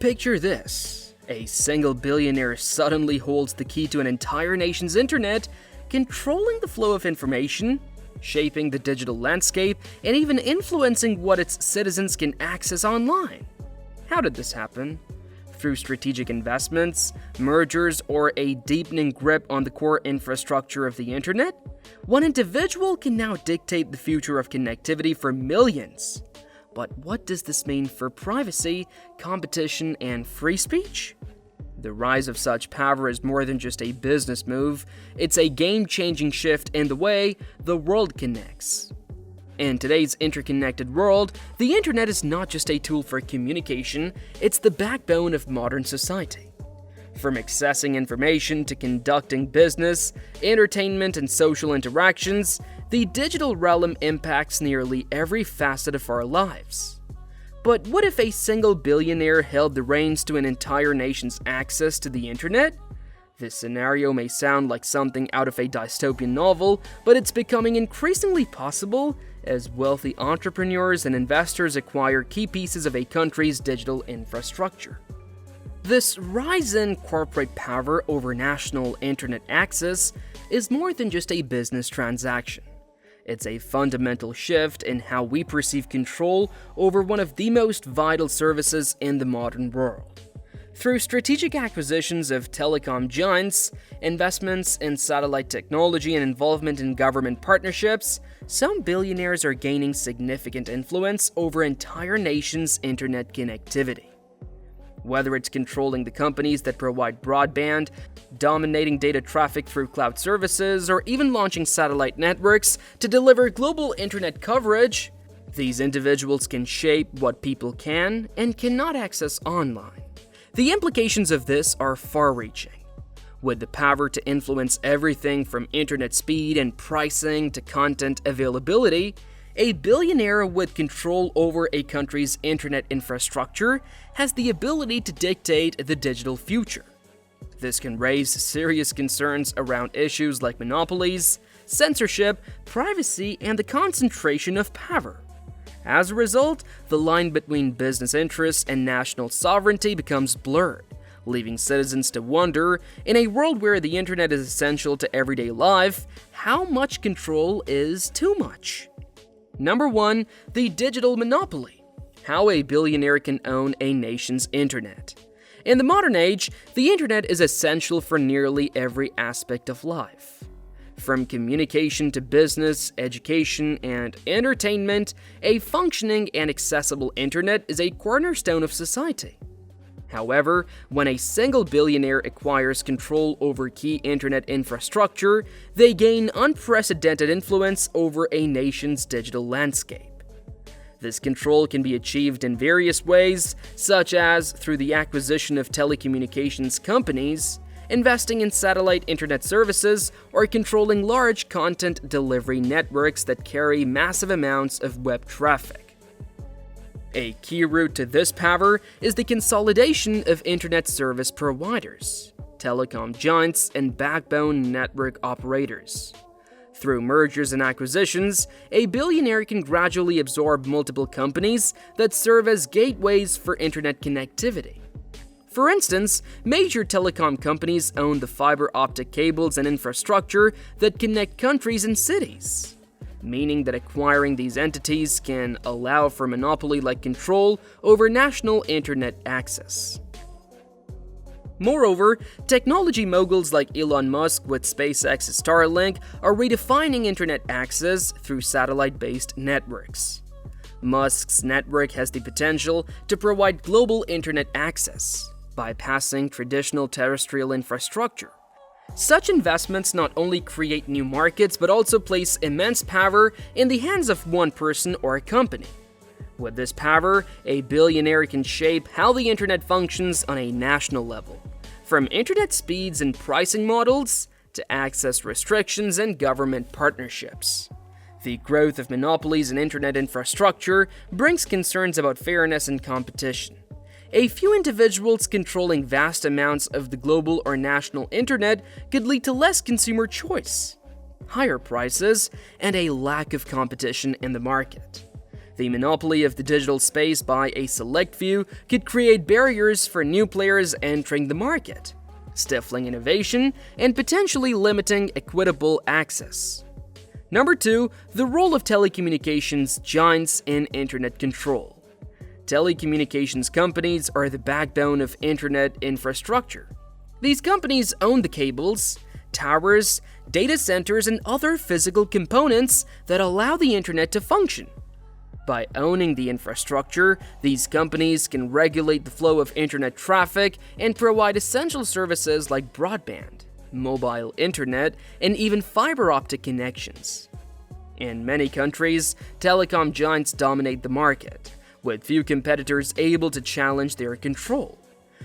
Picture this: a single billionaire suddenly holds the key to an entire nation's internet, controlling the flow of information, shaping the digital landscape, and even influencing what its citizens can access online. How did this happen? Through strategic investments, mergers, or a deepening grip on the core infrastructure of the internet? One individual can now dictate the future of connectivity for millions. But what does this mean for privacy, competition, and free speech? The rise of such power is more than just a business move, it's a game-changing shift in the way the world connects. In today's interconnected world, the internet is not just a tool for communication, it's the backbone of modern society. From accessing information to conducting business, entertainment, and social interactions, the digital realm impacts nearly every facet of our lives. But what if a single billionaire held the reins to an entire nation's access to the internet? This scenario may sound like something out of a dystopian novel, but it's becoming increasingly possible as wealthy entrepreneurs and investors acquire key pieces of a country's digital infrastructure. This rise in corporate power over national internet access is more than just a business transaction. It's a fundamental shift in how we perceive control over one of the most vital services in the modern world. Through strategic acquisitions of telecom giants, investments in satellite technology, and involvement in government partnerships, some billionaires are gaining significant influence over entire nations' internet connectivity. Whether it's controlling the companies that provide broadband, dominating data traffic through cloud services, or even launching satellite networks to deliver global internet coverage, these individuals can shape what people can and cannot access online. The implications of this are far-reaching. With the power to influence everything from internet speed and pricing to content availability, a billionaire with control over a country's internet infrastructure has the ability to dictate the digital future. This can raise serious concerns around issues like monopolies, censorship, privacy, and the concentration of power. As a result, the line between business interests and national sovereignty becomes blurred, leaving citizens to wonder, in a world where the internet is essential to everyday life, how much control is too much? Number 1. The digital monopoly. How a billionaire can own a nation's internet. In the modern age, the internet is essential for nearly every aspect of life. From communication to business, education, and entertainment, a functioning and accessible internet is a cornerstone of society. However, when a single billionaire acquires control over key internet infrastructure, they gain unprecedented influence over a nation's digital landscape. This control can be achieved in various ways, such as through the acquisition of telecommunications companies, investing in satellite internet services, or controlling large content delivery networks that carry massive amounts of web traffic. A key route to this power is the consolidation of internet service providers, telecom giants, and backbone network operators. Through mergers and acquisitions, a billionaire can gradually absorb multiple companies that serve as gateways for internet connectivity. For instance, major telecom companies own the fiber optic cables and infrastructure that connect countries and cities, meaning that acquiring these entities can allow for monopoly-like control over national internet access. Moreover, technology moguls like Elon Musk with SpaceX's Starlink are redefining internet access through satellite-based networks. Musk's network has the potential to provide global internet access, bypassing traditional terrestrial infrastructure. Such investments not only create new markets but also place immense power in the hands of one person or a company. With this power, a billionaire can shape how the internet functions on a national level, from internet speeds and pricing models to access restrictions and government partnerships. The growth of monopolies in internet infrastructure brings concerns about fairness and competition. A few individuals controlling vast amounts of the global or national internet could lead to less consumer choice, higher prices, and a lack of competition in the market. The monopoly of the digital space by a select few could create barriers for new players entering the market, stifling innovation and potentially limiting equitable access. Number 2, the role of telecommunications giants in internet control. Telecommunications companies are the backbone of internet infrastructure. These companies own the cables, towers, data centers, and other physical components that allow the internet to function. By owning the infrastructure, these companies can regulate the flow of internet traffic and provide essential services like broadband, mobile internet, and even fiber optic connections. In many countries, telecom giants dominate the market, with few competitors able to challenge their control.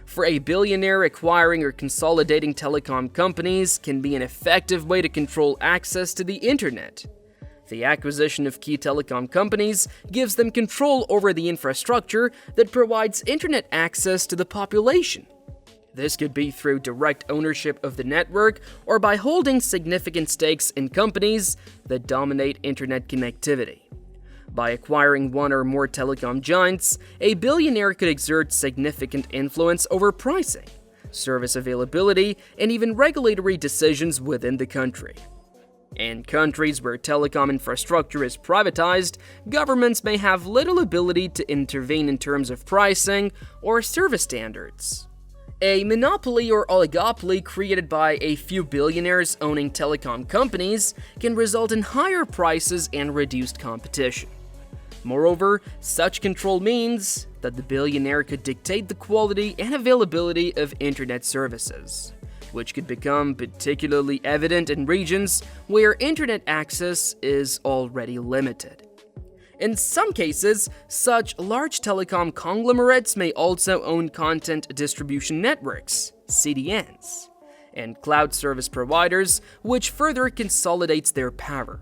For a billionaire, acquiring or consolidating telecom companies can be an effective way to control access to the internet. The acquisition of key telecom companies gives them control over the infrastructure that provides internet access to the population. This could be through direct ownership of the network or by holding significant stakes in companies that dominate internet connectivity. By acquiring one or more telecom giants, a billionaire could exert significant influence over pricing, service availability, and even regulatory decisions within the country. In countries where telecom infrastructure is privatized, governments may have little ability to intervene in terms of pricing or service standards. A monopoly or oligopoly created by a few billionaires owning telecom companies can result in higher prices and reduced competition. Moreover, such control means that the billionaire could dictate the quality and availability of internet services, which could become particularly evident in regions where internet access is already limited. In some cases, such large telecom conglomerates may also own content distribution networks, CDNs, and cloud service providers, which further consolidates their power.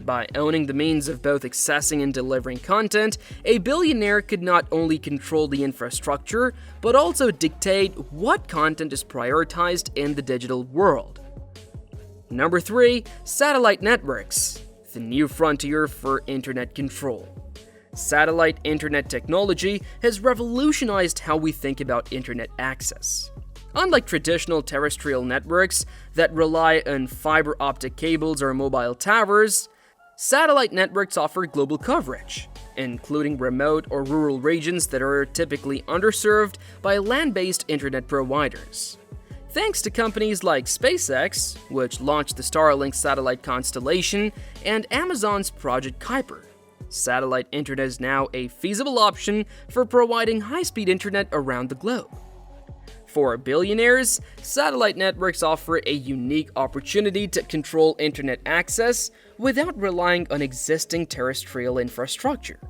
By owning the means of both accessing and delivering content, a billionaire could not only control the infrastructure, but also dictate what content is prioritized in the digital world. Number 3, satellite networks, the new frontier for internet control. Satellite internet technology has revolutionized how we think about internet access. Unlike traditional terrestrial networks that rely on fiber optic cables or mobile towers, satellite networks offer global coverage, including remote or rural regions that are typically underserved by land-based internet providers. Thanks to companies like SpaceX, which launched the Starlink satellite constellation, and Amazon's Project Kuiper, satellite internet is now a feasible option for providing high-speed internet around the globe. For billionaires, satellite networks offer a unique opportunity to control internet access without relying on existing terrestrial infrastructure.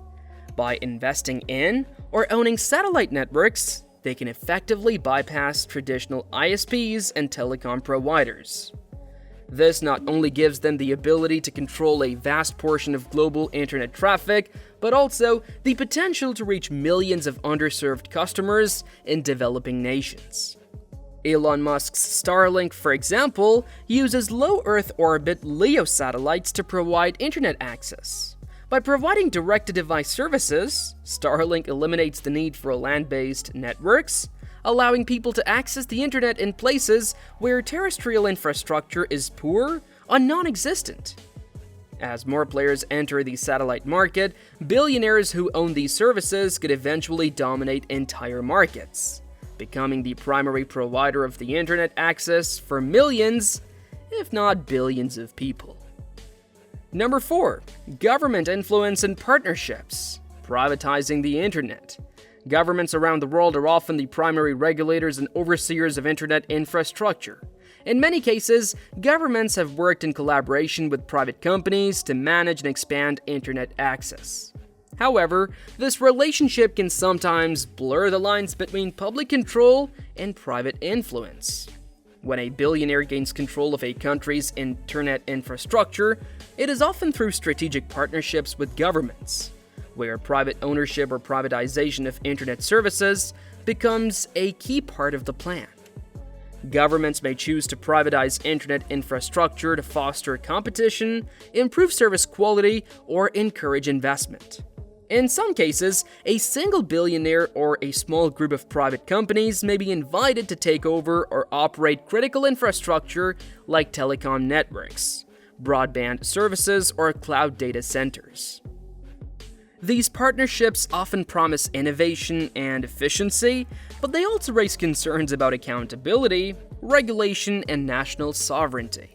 By investing in or owning satellite networks, they can effectively bypass traditional ISPs and telecom providers. This not only gives them the ability to control a vast portion of global internet traffic, but also the potential to reach millions of underserved customers in developing nations. Elon Musk's Starlink, for example, uses low Earth orbit LEO satellites to provide internet access. By providing direct-to-device services, Starlink eliminates the need for land-based networks, allowing people to access the internet in places where terrestrial infrastructure is poor or non-existent. As more players enter the satellite market, billionaires who own these services could eventually dominate entire markets, becoming the primary provider of the internet access for millions, if not billions of people. Number 4, government influence and partnerships, privatizing the internet. Governments around the world are often the primary regulators and overseers of internet infrastructure. In many cases, governments have worked in collaboration with private companies to manage and expand internet access. However, this relationship can sometimes blur the lines between public control and private influence. When a billionaire gains control of a country's internet infrastructure, it is often through strategic partnerships with governments, where private ownership or privatization of internet services becomes a key part of the plan. Governments may choose to privatize internet infrastructure to foster competition, improve service quality, or encourage investment. In some cases, a single billionaire or a small group of private companies may be invited to take over or operate critical infrastructure like telecom networks, broadband services, or cloud data centers. These partnerships often promise innovation and efficiency, but they also raise concerns about accountability, regulation, and national sovereignty.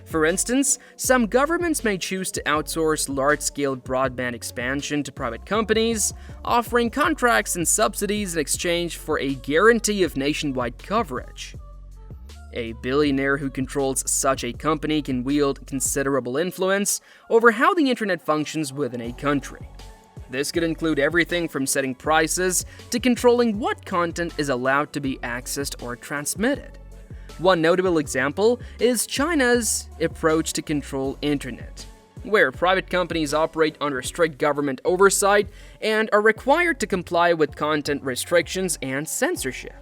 For instance, some governments may choose to outsource large-scale broadband expansion to private companies, offering contracts and subsidies in exchange for a guarantee of nationwide coverage. A billionaire who controls such a company can wield considerable influence over how the internet functions within a country. This could include everything from setting prices to controlling what content is allowed to be accessed or transmitted. One notable example is China's approach to control internet, where private companies operate under strict government oversight and are required to comply with content restrictions and censorship.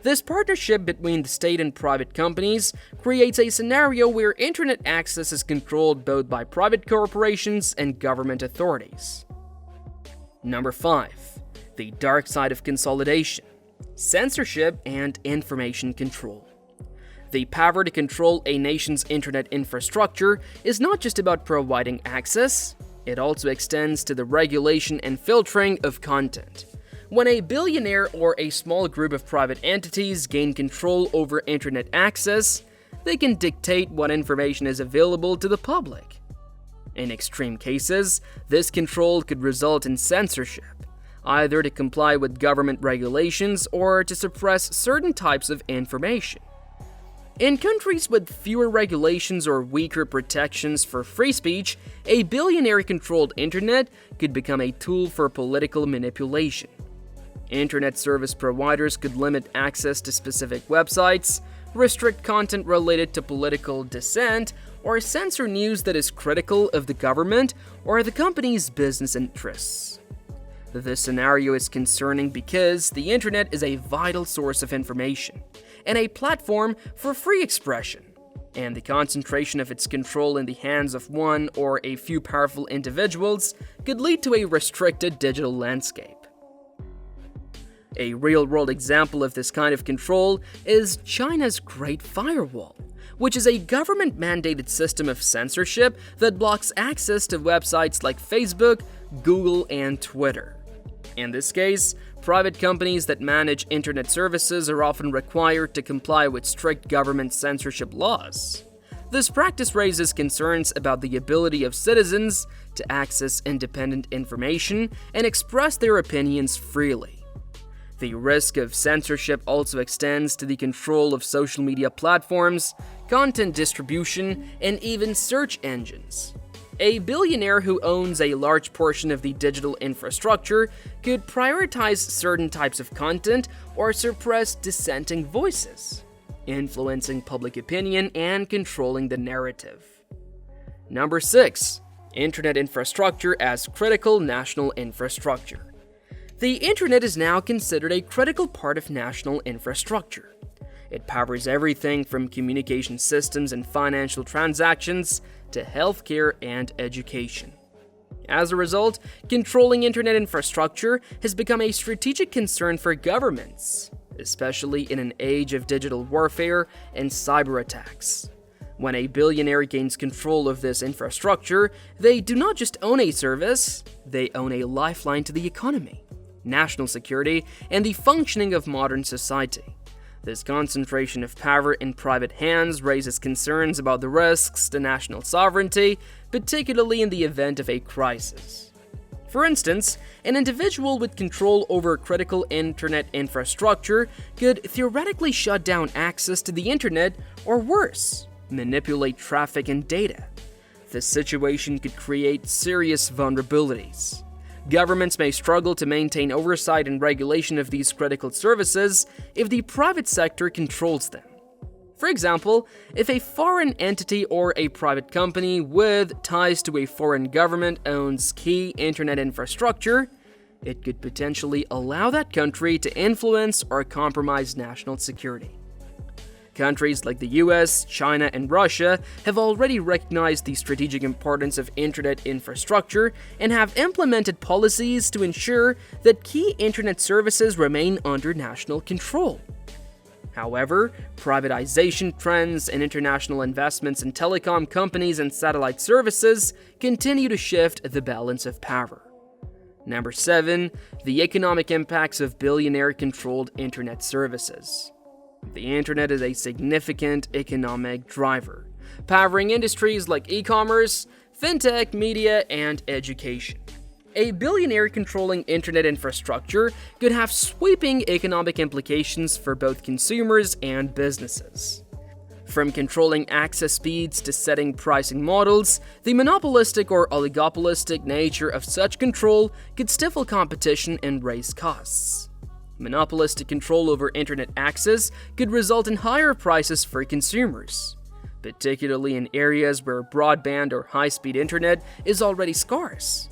This partnership between the state and private companies creates a scenario where internet access is controlled both by private corporations and government authorities. Number 5. The dark side of consolidation: censorship and information control. The power to control a nation's internet infrastructure is not just about providing access, it also extends to the regulation and filtering of content. When a billionaire or a small group of private entities gain control over internet access, they can dictate what information is available to the public. In extreme cases, this control could result in censorship, either to comply with government regulations or to suppress certain types of information. In countries with fewer regulations or weaker protections for free speech, a billionaire-controlled internet could become a tool for political manipulation. Internet service providers could limit access to specific websites, restrict content related to political dissent, or censor news that is critical of the government or the company's business interests. This scenario is concerning because the internet is a vital source of information and a platform for free expression, and the concentration of its control in the hands of one or a few powerful individuals could lead to a restricted digital landscape. A real-world example of this kind of control is China's Great Firewall, which is a government-mandated system of censorship that blocks access to websites like Facebook, Google, and Twitter. In this case, private companies that manage internet services are often required to comply with strict government censorship laws. This practice raises concerns about the ability of citizens to access independent information and express their opinions freely. The risk of censorship also extends to the control of social media platforms, content distribution, and even search engines. A billionaire who owns a large portion of the digital infrastructure could prioritize certain types of content or suppress dissenting voices, influencing public opinion and controlling the narrative. Number 6. Internet infrastructure as critical national infrastructure. The internet is now considered a critical part of national infrastructure. It powers everything from communication systems and financial transactions to healthcare and education. As a result, controlling internet infrastructure has become a strategic concern for governments, especially in an age of digital warfare and cyber attacks. When a billionaire gains control of this infrastructure, they do not just own a service, they own a lifeline to the economy, national security, and the functioning of modern society. This concentration of power in private hands raises concerns about the risks to national sovereignty, particularly in the event of a crisis. For instance, an individual with control over critical internet infrastructure could theoretically shut down access to the internet, or worse, manipulate traffic and data. This situation could create serious vulnerabilities. Governments may struggle to maintain oversight and regulation of these critical services if the private sector controls them. For example, if a foreign entity or a private company with ties to a foreign government owns key internet infrastructure, it could potentially allow that country to influence or compromise national security. Countries like the US, China, and Russia have already recognized the strategic importance of internet infrastructure and have implemented policies to ensure that key internet services remain under national control. However, privatization trends and international investments in telecom companies and satellite services continue to shift the balance of power. Number 7. The economic impacts of billionaire-controlled internet services. The internet is a significant economic driver, powering industries like e-commerce, fintech, media, and education. A billionaire controlling internet infrastructure could have sweeping economic implications for both consumers and businesses. From controlling access speeds to setting pricing models, the monopolistic or oligopolistic nature of such control could stifle competition and raise costs. Monopolistic control over internet access could result in higher prices for consumers, particularly in areas where broadband or high-speed internet is already scarce.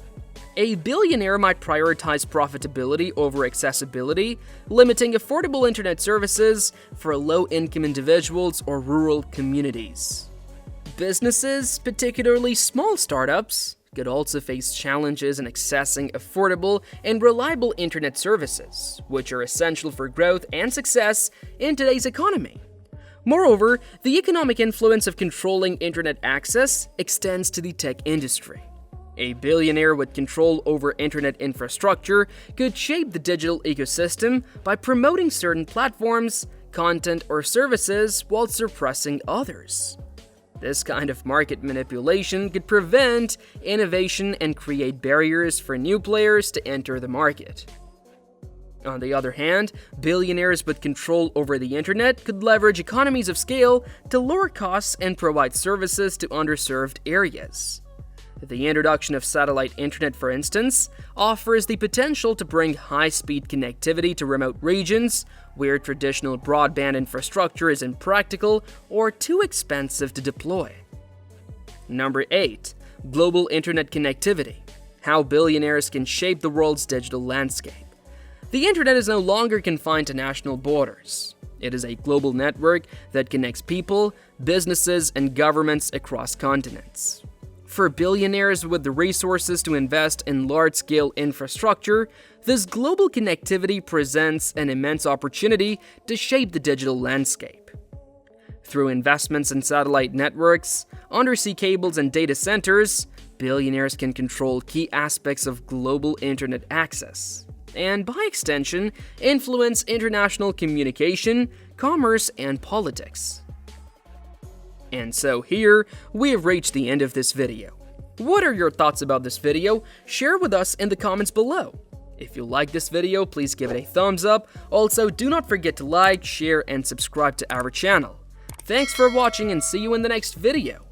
A billionaire might prioritize profitability over accessibility, limiting affordable internet services for low-income individuals or rural communities. Businesses, particularly small startups, could also face challenges in accessing affordable and reliable internet services, which are essential for growth and success in today's economy. Moreover, the economic influence of controlling internet access extends to the tech industry. A billionaire with control over internet infrastructure could shape the digital ecosystem by promoting certain platforms, content, or services while suppressing others. This kind of market manipulation could prevent innovation and create barriers for new players to enter the market. On the other hand, billionaires with control over the internet could leverage economies of scale to lower costs and provide services to underserved areas. The introduction of satellite internet, for instance, offers the potential to bring high-speed connectivity to remote regions where traditional broadband infrastructure is impractical or too expensive to deploy. Number 8. Global internet connectivity. How billionaires can shape the world's digital landscape. The internet is no longer confined to national borders. It is a global network that connects people, businesses, and governments across continents. For billionaires with the resources to invest in large-scale infrastructure, this global connectivity presents an immense opportunity to shape the digital landscape. Through investments in satellite networks, undersea cables, and data centers, billionaires can control key aspects of global internet access, and by extension, influence international communication, commerce, and politics. And so here, we have reached the end of this video. What are your thoughts about this video? Share with us in the comments below. If you like this video, please give it a thumbs up. Also, do not forget to like, share, and subscribe to our channel. Thanks for watching and see you in the next video.